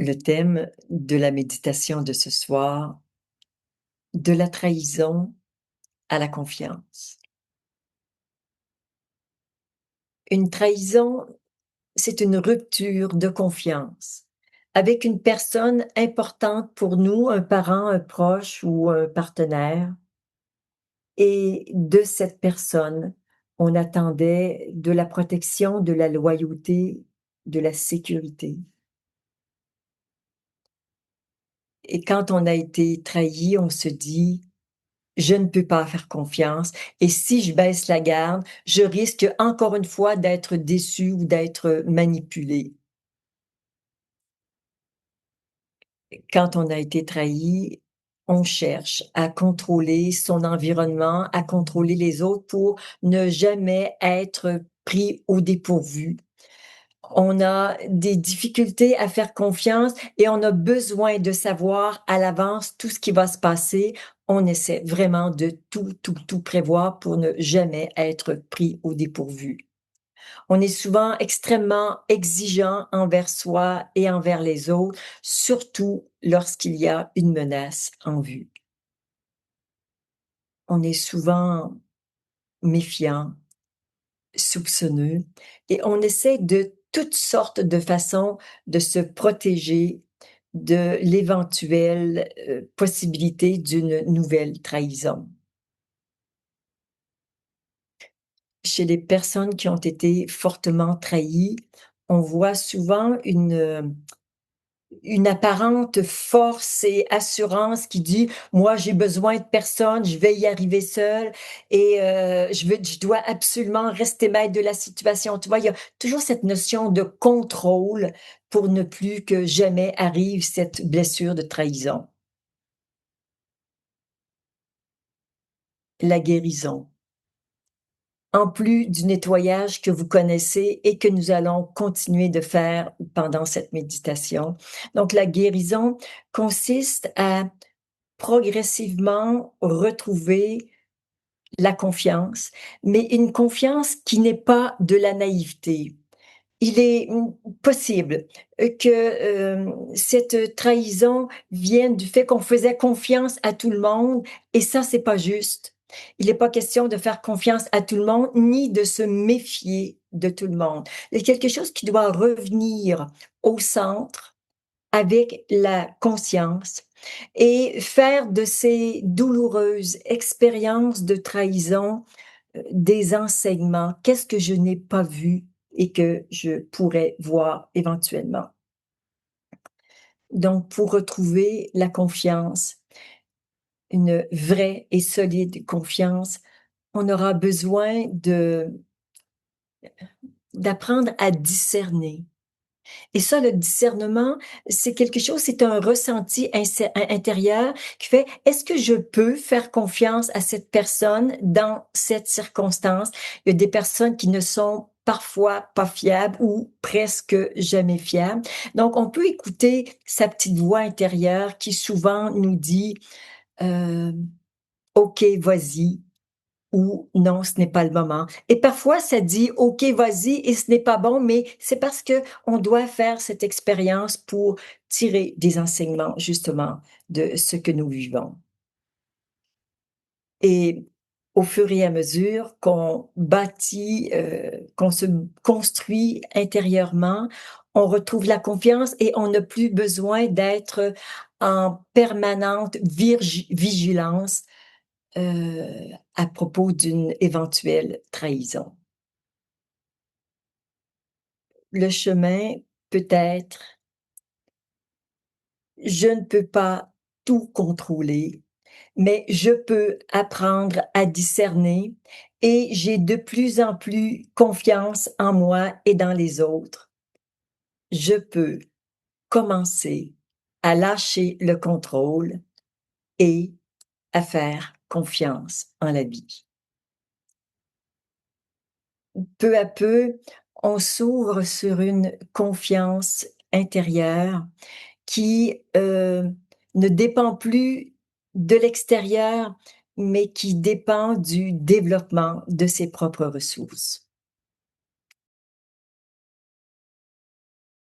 Le thème de la méditation de ce soir, de la trahison à la confiance. Une trahison, c'est une rupture de confiance avec une personne importante pour nous, un parent, un proche ou un partenaire. Et de cette personne, on attendait de la protection, de la loyauté, de la sécurité. Et quand on a été trahi, on se dit: «Je ne peux pas faire confiance et si je baisse la garde, je risque encore une fois d'être déçu ou d'être manipulé». Quand on a été trahi, on cherche à contrôler son environnement, à contrôler les autres pour ne jamais être pris au dépourvu. On a des difficultés à faire confiance et on a besoin de savoir à l'avance tout ce qui va se passer. On essaie vraiment de tout prévoir pour ne jamais être pris au dépourvu. On est souvent extrêmement exigeant envers soi et envers les autres, surtout lorsqu'il y a une menace en vue. On est souvent méfiant, soupçonneux et on essaie de toutes sortes de façons de se protéger de l'éventuelle, possibilité d'une nouvelle trahison. Chez les personnes qui ont été fortement trahies, on voit souvent une apparente force et assurance qui dit: «Moi, j'ai besoin de personne, je vais y arriver seul et je dois absolument rester maître de la situation». Tu vois? Il y a toujours cette notion de contrôle pour ne plus que jamais arrive cette blessure de trahison. La guérison. En plus du nettoyage que vous connaissez et que nous allons continuer de faire pendant cette méditation. Donc la guérison consiste à progressivement retrouver la confiance, mais une confiance qui n'est pas de la naïveté. Il est, possible, cette trahison vienne du fait qu'on faisait confiance à tout le monde et ça, c'est pas juste. Il n'est pas question de faire confiance à tout le monde, ni de se méfier de tout le monde. Il y a quelque chose qui doit revenir au centre avec la conscience et faire de ces douloureuses expériences de trahison, des enseignements. Qu'est-ce que je n'ai pas vu et que je pourrais voir éventuellement? Donc pour retrouver la confiance, une vraie et solide confiance, on aura besoin d'apprendre à discerner. Et ça, le discernement, c'est quelque chose, c'est un ressenti intérieur qui fait: «Est-ce que je peux faire confiance à cette personne dans cette circonstance?» Il y a des personnes qui ne sont parfois pas fiables ou presque jamais fiables. Donc on peut écouter sa petite voix intérieure qui souvent nous dit, hem: «OK, vas-y», ou non, ce n'est pas le moment. Et parfois, ça dit: «OK, vas-y» et ce n'est pas bon, mais c'est parce que on doit faire cette expérience pour tirer des enseignements, justement, de ce que nous vivons. Et au fur et à mesure qu'on bâtit, qu'on se construit intérieurement, on retrouve la confiance et on n'a plus besoin d'être en permanente vigilance à propos d'une éventuelle trahison. Le chemin peut être: je ne peux pas tout contrôler, mais je peux apprendre à discerner et j'ai de plus en plus confiance en moi et dans les autres. Je peux commencer à lâcher le contrôle et à faire confiance en la vie. Peu à peu, on s'ouvre sur une confiance intérieure qui, ne dépend plus de l'extérieur, mais qui dépend du développement de ses propres ressources.